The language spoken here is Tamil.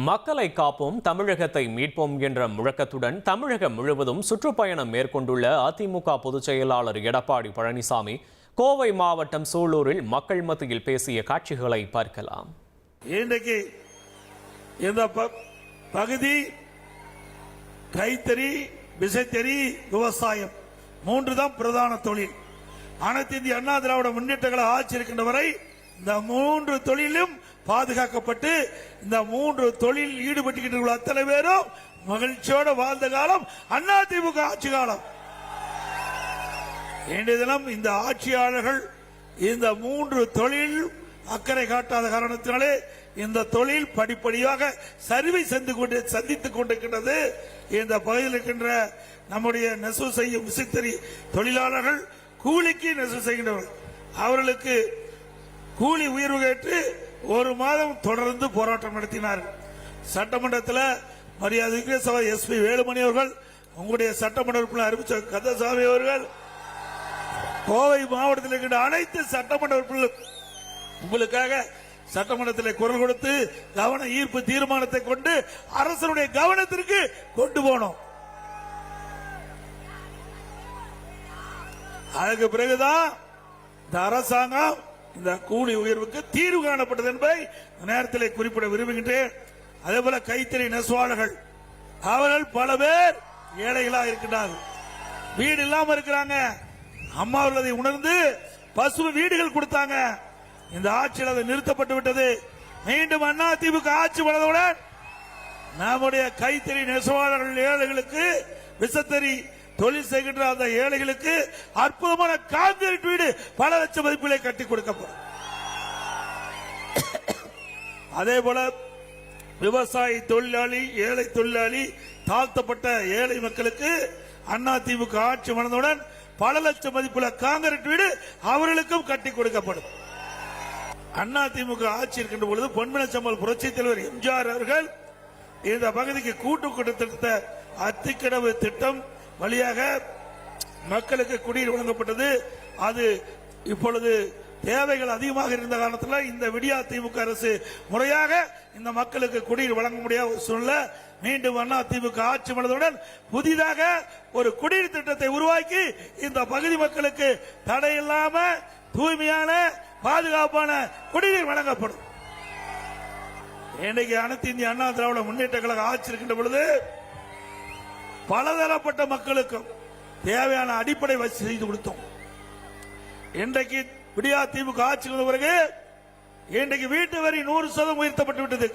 மக்களை காப்போம் தமிழகத்தை மீட்போம் என்ற முழக்கத்துடன் தமிழகம் முழுவதும் சுற்றுப்பயணம் மேற்கொண்டுள்ள அதிமுக பொதுச் செயலாளர் எடப்பாடி பழனிசாமி கோவை மாவட்டம் சூலூரில் மக்கள் மத்தியில் பேசிய காட்சிகளை பார்க்கலாம். இன்றைக்கு இந்த பகுதி கைத்தறி, விசைத்தறி, விவசாயம் மூன்று தான் பிரதான தொழில். அனைத்து இந்திய அண்ணா திராவிட முன்னேற்ற கழக ஆட்சி இருக்கின்ற வரை இந்த மூன்று தொழிலும் பாதுகாக்கப்பட்டு இந்த மூன்று தொழில் ஈடுபட்டுகின்ற அத்தனை பேரும் மகிழ்ச்சியோடு வாழ்ந்த காலம் அதிமுக ஆட்சி காலம். இன்றைய தினம் இந்த ஆட்சியாளர்கள் இந்த மூன்று தொழில் அக்கறை காட்டாத காரணத்தினாலே இந்த தொழில் படிப்படியாக சரிவை சந்தித்துக் கொண்டிருக்கின்றது. இந்த பகுதியில் இருக்கின்ற நம்முடைய நெசவு செய்யும் விசைத்தறி தொழிலாளர்கள் கூலிக்கு நெசவு செய்கின்றவர்கள், அவர்களுக்கு கூலி உயர்வு கேட்டு ஒரு மாதம் தொடர்ந்து போராட்டம் நடத்தினார்கள். சட்டமன்றத்தில் மரியாதைக்கு எஸ்பி வேலுமணி அவர்கள், உங்களுடைய சட்டமன்ற உறுப்பினர் அறிவிச்ச கந்தசாமி அவர்கள், கோவை மாவட்டத்தில் இருக்கின்ற அனைத்து சட்டமன்ற உறுப்பினர்கள் உங்களுக்காக சட்டமன்றத்தில் குரல் கொடுத்து கவன ஈர்ப்பு தீர்மானத்தை கொண்டு அரசனுடைய கவனத்திற்கு கொண்டு போனோம். அதுக்கு பிறகுதான் இந்த அரசாங்கம் இந்த கூலி உயர்வுக்கு தீர்வு காணப்பட்டது என்பதை நேரத்தில் குறிப்பிட விரும்புகின்றேன். அதே போல கைத்தறி நெசவாளர்கள் அவர்கள் பல பேர் ஏழைகளாக இருக்கின்றார்கள், வீடு இல்லாம இருக்கிறாங்க. அம்மா அவர்கள் அதை உணர்ந்து பசுமை வீடுகள் கொடுத்தாங்க. இந்த ஆட்சியில் அது நிறுத்தப்பட்டு விட்டது. மீண்டும் அதிமுக ஆட்சி வளர்ந்தவுடன் நம்முடைய கைத்தறி நெசவாளர்கள் ஏழைகளுக்கு, விசைத்தறி தொழில் செய்கின்ற அந்த ஏழைகளுக்கு அற்புதமான கான்கிரீட் வீடு பல லட்சம் மதிப்பிலே கட்டி கொடுக்கப்படும். அதே போல விவசாயி தொழிலாளி, ஏழை தொழிலாளி, தாழ்த்தப்பட்ட ஏழை மக்களுக்கு அதிமுக ஆட்சி வளர்ந்தவுடன் பல லட்சம் மதிப்புள்ள கான்கிரீட் வீடு அவர்களுக்கும் கட்டி கொடுக்கப்படும். அதிமுக ஆட்சி இருக்கின்ற பொழுது பொன்மனச்சம்பல் புரட்சி தலைவர் எம்ஜிஆர் அவர்கள் இந்த பகுதிக்கு கூட்டு கொடுத்த அத்திக்கடவு திட்டம் வழியாக மக்களுக்கு குடிநீர் வழங்கப்பட்டது. அது இப்பொழுது தேவைகள் அதிகமாக இருந்த காரணத்தில் இந்த விடியா திமுக அரசு முறையாக இந்த மக்களுக்கு குடிநீர் வழங்க முடியாத ஒரு சூழ்நிலை. மீண்டும் அதிமுக ஆட்சி வந்தவுடன் புதிதாக ஒரு குடிநீர் திட்டத்தை உருவாக்கி இந்த பகுதி மக்களுக்கு தடையில்லாம தூய்மையான பாதுகாப்பான குடிநீர் வழங்கப்படும். இன்றைக்கு அனைத்து இந்திய அண்ணா திராவிட முன்னேற்ற கழக ஆட்சி இருக்கின்ற பொழுது பலதரப்பட்ட மக்களுக்கும் தேவையான அடிப்படை வசதி செய்து கொடுத்தோம். இன்றைக்கு விடியா திமுக ஆட்சி வந்த பிறகு இன்றைக்கு வீட்டு வரி 100% உயர்த்தப்பட்டு விட்டது.